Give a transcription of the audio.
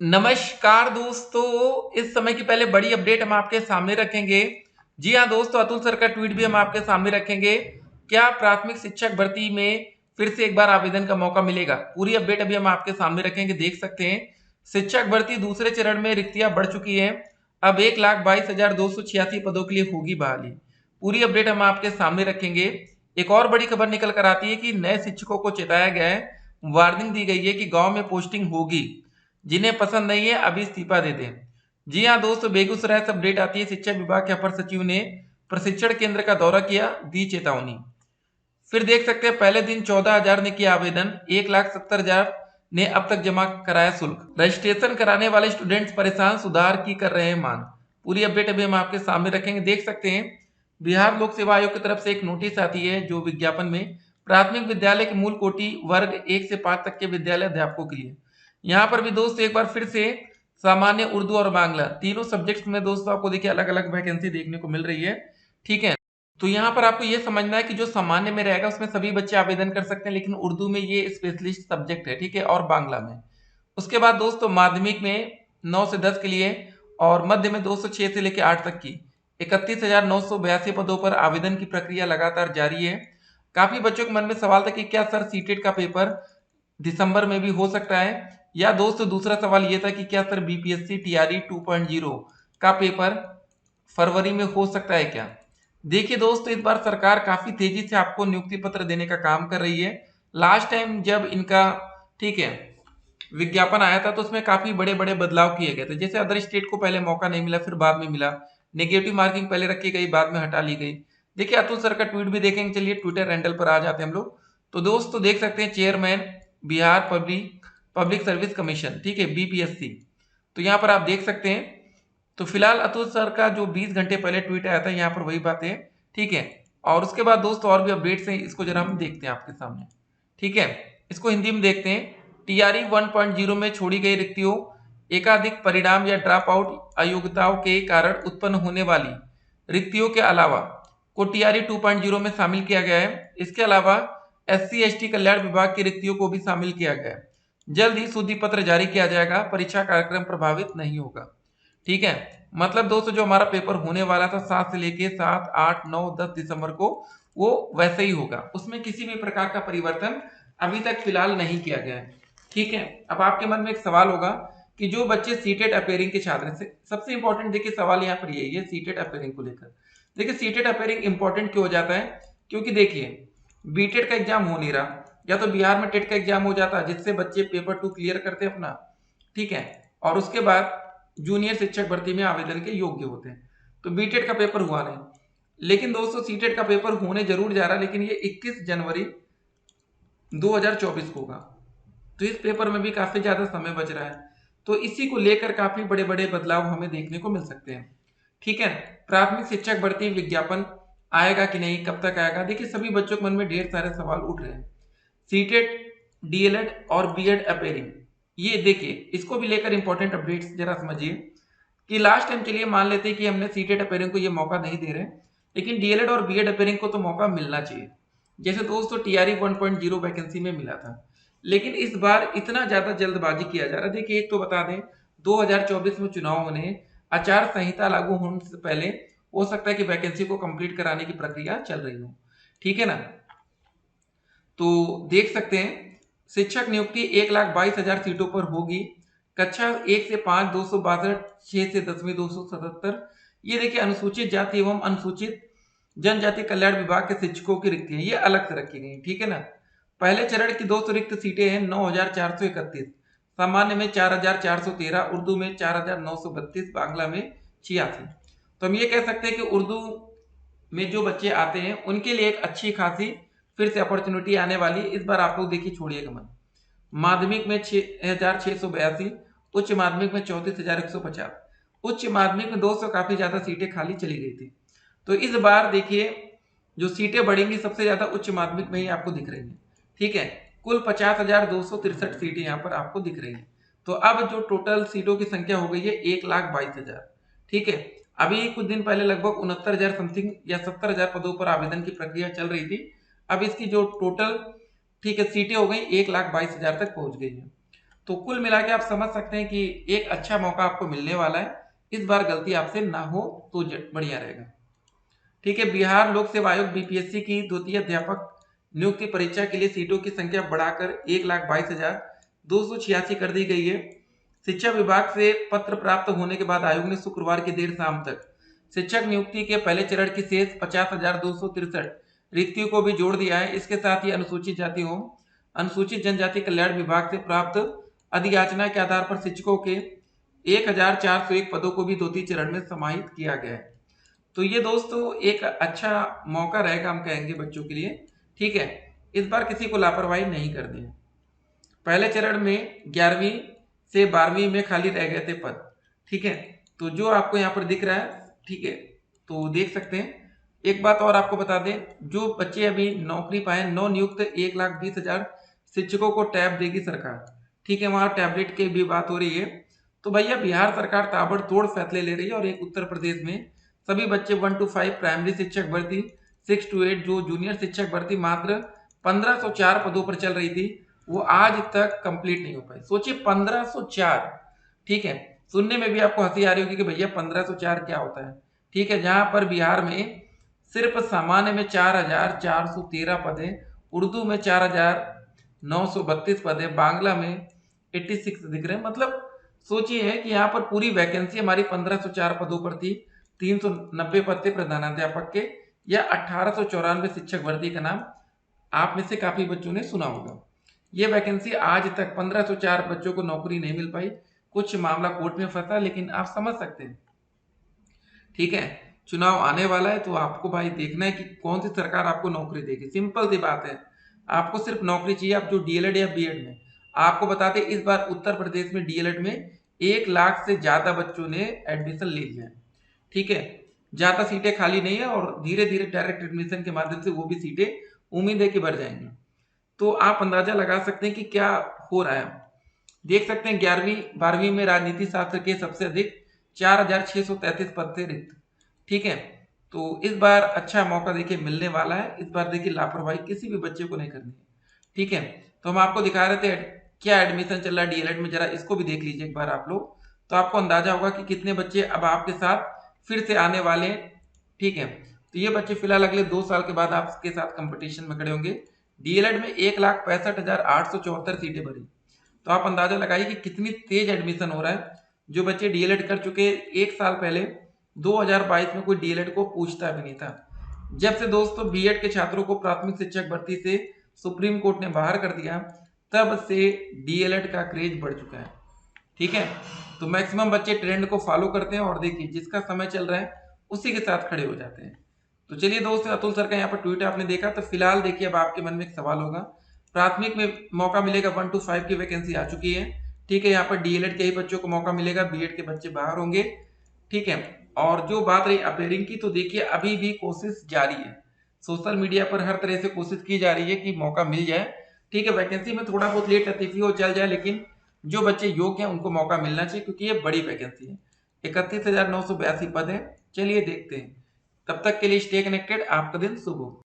नमस्कार दोस्तों, इस समय की पहले बड़ी अपडेट हम आपके सामने रखेंगे। जी हाँ दोस्तों, अतुल सर का ट्वीट भी हम आपके सामने रखेंगे। क्या प्राथमिक शिक्षक भर्ती में फिर से एक बार आवेदन का मौका मिलेगा? पूरी अपडेट अभी हम आपके सामने रखेंगे। देख सकते हैं शिक्षक भर्ती दूसरे चरण में रिक्तियां बढ़ चुकी हैं। अब 1,22,286 पदों के लिए होगी बहाली। पूरी अपडेट हम आपके सामने रखेंगे। एक और बड़ी खबर निकल कर आती है कि नए शिक्षकों को चेताया गया है, वार्निंग दी गई है कि गांव में पोस्टिंग होगी, जिन्हें पसंद नहीं है अभी इस्तीफा दे दें। जी हाँ दोस्तों, बेगूसराय से अपडेट आती है। शिक्षा विभाग के अपर सचिव ने प्रशिक्षण केंद्र का दौरा किया, दी चेतावनी। फिर देख सकते हैं पहले दिन 14,000 ने किया आवेदन, 1,70,000 ने अब तक जमा कराया शुल्क। रजिस्ट्रेशन कराने वाले स्टूडेंट्स परेशान, सुधार की कर रहे हैं मांग। पूरी अपडेट अभी हम आपके सामने रखेंगे। देख सकते हैं बिहार लोक सेवा आयोग की तरफ से एक नोटिस आती है, जो विज्ञापन में प्राथमिक विद्यालय के मूल कोटि वर्ग 1 से 5 तक के विद्यालय अध्यापकों के लिए। यहाँ पर भी दोस्तों एक बार फिर से सामान्य, उर्दू और बांग्ला तीनों सब्जेक्ट्स में दोस्तों आपको देखिए अलग अलग वैकेंसी देखने को मिल रही है। ठीक है, तो यहाँ पर आपको ये समझना है कि जो सामान्य में रहेगा उसमें सभी बच्चे आवेदन कर सकते हैं, लेकिन उर्दू में ये स्पेशलिस्ट सब्जेक्ट है। ठीक है, और बांग्ला में। उसके बाद दोस्तों माध्यमिक में 9 से 10 के लिए और मध्य में 206 से लेकर 8 तक की 31,982 पदों पर आवेदन की प्रक्रिया लगातार जारी है। काफी बच्चों के मन में सवाल था कि क्या सर सीटेट का पेपर दिसंबर में भी हो सकता है, या दोस्तों दूसरा सवाल ये था कि क्या सर बीपीएससी टीआरई 2.0 का पेपर फरवरी में हो सकता है क्या? देखिए दोस्तों, इस बार सरकार काफी तेजी से आपको नियुक्ति पत्र देने का काम कर रही है। लास्ट टाइम जब इनका, ठीक है, विज्ञापन आया था तो उसमें काफी बड़े बड़े बदलाव किए गए थे। जैसे अदर स्टेट को पहले मौका नहीं मिला, फिर बाद में मिला। नेगेटिव मार्किंग पहले रखी गई, बाद में हटा ली गई। देखिए अतुल सर का ट्वीट भी देखेंगे। चलिए ट्विटर हैंडल पर आ जाते हैं हम लोग। तो दोस्तों देख सकते हैं chairman Bihar public public service commission, ठीक है, बीपीएससी। तो यहाँ पर आप देख सकते हैं। तो फिलहाल अतुल सर का जो 20 घंटे पहले ट्वीट आया था, यहाँ पर वही बातें हैं। ठीक है, और उसके बाद दोस्तों और भी अपडेट्स हैं, इसको जरा हम देखते हैं आपके सामने। ठीक है, इसको हिंदी में देखते हैं। टीआरई 1.0 में छोड़ी गई रिक्तियों, एकाधिक परिणाम या ड्रॉप आउट अयोग्यताओं के कारण उत्पन्न होने वाली रिक्तियों के अलावा को टीआरई 2.0 में शामिल किया गया है। इसके अलावा एससी एसटी कल्याण विभाग की रिक्तियों को भी शामिल किया गया है। जल्द ही शुद्धि पत्र जारी किया जाएगा, परीक्षा कार्यक्रम प्रभावित नहीं होगा। ठीक है, मतलब दोस्तों जो हमारा पेपर होने वाला था 7 से लेके 7, 8, 9, 10 दिसंबर को, वो वैसे ही होगा। उसमें किसी भी प्रकार का परिवर्तन अभी तक फिलहाल नहीं किया गया है। ठीक है, अब आपके मन में एक सवाल होगा कि जो बच्चे सीटेट अपेयरिंग के छात्र से, सबसे इंपॉर्टेंट देखिए सवाल यहाँ पर ये सीटेट अपेयरिंग को लेकर। देखिए सीटेट अपेयरिंग इंपॉर्टेंट क्यों हो जाता है? क्योंकि देखिए बीटेट का एग्जाम हो नहीं रहा, या तो बिहार में टेट का एग्जाम हो जाता है जिससे बच्चे पेपर 2 क्लियर करते अपना। ठीक है, और उसके बाद जूनियर शिक्षक भर्ती में आवेदन के योग्य होते हैं। तो बीटेट का पेपर हुआ नहीं, लेकिन दोस्तों सीटेट का पेपर होने जरूर जा रहा है, लेकिन ये 21 जनवरी 2024 को होगा। तो इस पेपर में भी काफी ज्यादा समय बच रहा है, तो इसी को लेकर काफी बड़े बड़े बदलाव हमें देखने को मिल सकते हैं। ठीक है, प्राथमिक शिक्षक भर्ती विज्ञापन आएगा कि नहीं, कब तक आएगा? देखिए सभी बच्चों के मन में ढेर सारे सवाल उठ रहे हैं। सीटेट, डीएलएड और बीएड अपेयरिंग, ये देखिए इसको भी लेकर इंपॉर्टेंट अपडेट्स जरा समझिए कि लास्ट टाइम चलिए मान लेते हैं कि हमने सीटेट अपेयरिंग को ये मौका नहीं दे रहे, लेकिन डीएलएड और बीएड अपेयरिंग को तो मौका मिलना चाहिए। जैसे दोस्तों टीआरई 1.0 वैकेंसी में मिला था, लेकिन इस बार इतना ज्यादा जल्दबाजी किया जा रहा है। देखिए एक तो बता दें, 2024 में चुनाव होने, आचार संहिता लागू होने से पहले हो सकता है कि वैकेंसी को कंप्लीट कराने की प्रक्रिया चल रही हो। ठीक है ना, तो देख सकते हैं शिक्षक नियुक्ति 1,22,000 सीटों पर होगी। कक्षा 1 से 5 262, 6 से 10वीं 277। ये देखिए अनुसूचित जाति एवं अनुसूचित जनजाति कल्याण विभाग के शिक्षकों की रिक्तियां ये अलग से रखी गई। ठीक है ना, पहले चरण की 200 रिक्त सीटें हैं 9,431, सामान्य में 4,413, उर्दू में 4,932, बांग्ला में 86। तो हम ये कह सकते हैं कि उर्दू में जो बच्चे आते हैं उनके लिए एक अच्छी खासी फिर से अपॉर्चुनिटी आने वाली। इस बार आप लोग देखिए छोड़िएगा मन। माध्यमिक में 6,682, उच्च माध्यमिक में 34,150, उच्च माध्यमिक में 200 काफी ज्यादा सीटें खाली चली गई थी। तो इस बार देखिए जो सीटें बढ़ेंगी सबसे ज्यादा उच्च माध्यमिक में ही आपको दिख रही है। ठीक है, कुल 50,263 सीटें यहाँ पर आपको दिख रही है। तो अब जो टोटल सीटों की संख्या हो गई है 1,22,000। ठीक है, अभी कुछ दिन पहले लगभग 69,000 समथिंग या 70,000 पदों पर आवेदन की प्रक्रिया चल रही थी। अब इसकी जो टोटल, ठीक है, सीटें हो गई 1,22,000 तक पहुंच गई है। तो कुल मिला के आप समझ सकते हैं कि एक अच्छा मौका आपको मिलने वाला है। इस बार गलती आपसे ना हो तो बढ़िया रहेगा। ठीक है, बिहार लोक सेवा आयोग बीपीएससी की द्वितीय अध्यापक नियुक्ति परीक्षा के लिए सीटों की संख्या बढ़ाकर 1,22,286 कर दी गई है। शिक्षा विभाग से पत्र प्राप्त होने के बाद आयोग ने शुक्रवार की देर शाम तक शिक्षक नियुक्ति के पहले चरण की शेष 50,263 रिक्तियों को भी जोड़ दिया है। इसके साथ ही अनुसूचित जाति एवं अनुसूचित जनजाति कल्याण विभाग से प्राप्त अधियाचना के आधार पर शिक्षकों के 1,401 पदों को भी द्वितीय चरण में समाहित किया गया है। तो ये दोस्तों एक अच्छा मौका रहेगा, हम कहेंगे बच्चों के लिए। ठीक है, इस बार किसी को लापरवाही नहीं करनी है। पहले चरण में 11वीं से 12वीं में खाली रह गए थे पद। ठीक है, तो जो आपको यहाँ पर दिख रहा है, ठीक है, तो देख सकते हैं। एक बात और आपको बता दें, जो बच्चे अभी नौकरी पाए, नौ नियुक्त 1,20,000 शिक्षकों को टैब देगी सरकार। ठीक है, वहां टैबलेट की भी बात हो रही है। तो भैया बिहार सरकार ताबड़तोड़ फैसले ले रही है और एक उत्तर प्रदेश में सभी बच्चे 1 to 5 प्राइमरी शिक्षक भर्ती, 6 to 8 जो जूनियर शिक्षक भर्ती मात्र 1504 पदों पर चल रही थी, वो आज तक कंप्लीट नहीं हो पाई। सोचिए 1504। ठीक है, सुनने में भी आपको हंसी आ रही होगी कि भैया 1504 क्या होता है। ठीक है, जहां पर बिहार में सिर्फ सामान्य में 4,413 पद है, उर्दू में 4,932 पद है, बांग्ला में 86 दिख रहे हैं। मतलब सोचिए है कि यहाँ पर पूरी वैकेंसी हमारी 1504 पदों पर थी। 390 पद थे प्रधानाध्यापक के, या 1894 शिक्षक भर्ती का नाम आप में से काफी बच्चों ने सुना होगा। ये वैकेंसी आज तक 1504 बच्चों को नौकरी नहीं मिल पाई। कुछ मामला कोर्ट में फंसा, लेकिन आप समझ सकते हैं। ठीक है, चुनाव आने वाला है तो आपको भाई देखना है कि कौन सी सरकार आपको नौकरी देगी। सिंपल सी बात है, आपको सिर्फ नौकरी चाहिए। आप जो डीएलएड या बीएड में, आपको बताते इस बार उत्तर प्रदेश में डीएलएड में 1 लाख से ज्यादा बच्चों ने एडमिशन ले लिया है। ठीक है, ज्यादा सीटें खाली नहीं है और धीरे धीरे डायरेक्ट एडमिशन के माध्यम से वो भी सीटें उम्मीद है कि बढ़ जाएंगी। तो आप अंदाजा लगा सकते हैं कि क्या हो रहा है। देख सकते हैं 11वीं 12वीं में राजनीति शास्त्र के सबसे अधिक 4,633 पद थे रिक्त। ठीक है, तो इस बार अच्छा मौका देखिए मिलने वाला है। इस बार देखिए लापरवाही किसी भी बच्चे को नहीं करनी है। ठीक है, तो हम आपको दिखा रहे थे क्या एडमिशन चल रहा है डीएलएड में, जरा इसको भी देख लीजिए एक बार आप लोग, तो आपको अंदाजा होगा कि कितने बच्चे अब आपके साथ फिर से आने वाले हैं। ठीक है, तो ये बच्चे फिलहाल अगले 2 साल के बाद आपके साथ कंपटीशन में खड़े होंगे। डीएलएड में 1,65,874 सीटें भरी, तो आप अंदाजा लगाइए कि कितनी तेज एडमिशन हो रहा है। जो बच्चे डीएलएड कर चुके, एक साल पहले 2022 में कोई डीएलएड को पूछता भी नहीं था। जब से दोस्तों बीएड के छात्रों को प्राथमिक शिक्षक भर्ती से सुप्रीम कोर्ट ने बाहर कर दिया, तब से डीएलएड का क्रेज बढ़ चुका है। ठीक है, तो मैक्सिमम बच्चे ट्रेंड को फॉलो करते हैं और देखिए जिसका समय चल रहा है उसी के साथ खड़े हो जाते हैं। तो चलिए दोस्तों, अतुल सर का यहाँ पर ट्वीट आपने देखा, तो फिलहाल देखिए अब आपके मन में एक सवाल होगा। प्राथमिक में मौका मिलेगा, 1 to 5 की वैकेंसी आ चुकी है। ठीक है, यहाँ पर डीएलएड के ही बच्चों को मौका मिलेगा, बीएड के बच्चे बाहर होंगे। ठीक है, और जो बात रही अपेयरिंग की, तो देखिए अभी भी कोशिश जारी है। सोशल मीडिया पर हर तरह से कोशिश की जा रही है कि मौका मिल जाए। ठीक है, वैकेंसी में थोड़ा बहुत लेट लतीफी हो चल जाए, लेकिन जो बच्चे योग्य हैं उनको मौका मिलना चाहिए, क्योंकि ये बड़ी वैकेंसी है। 31,982 पद है। चलिए देखते हैं, तब तक के लिए स्टे कनेक्टेड। आपका दिन शुभ हो।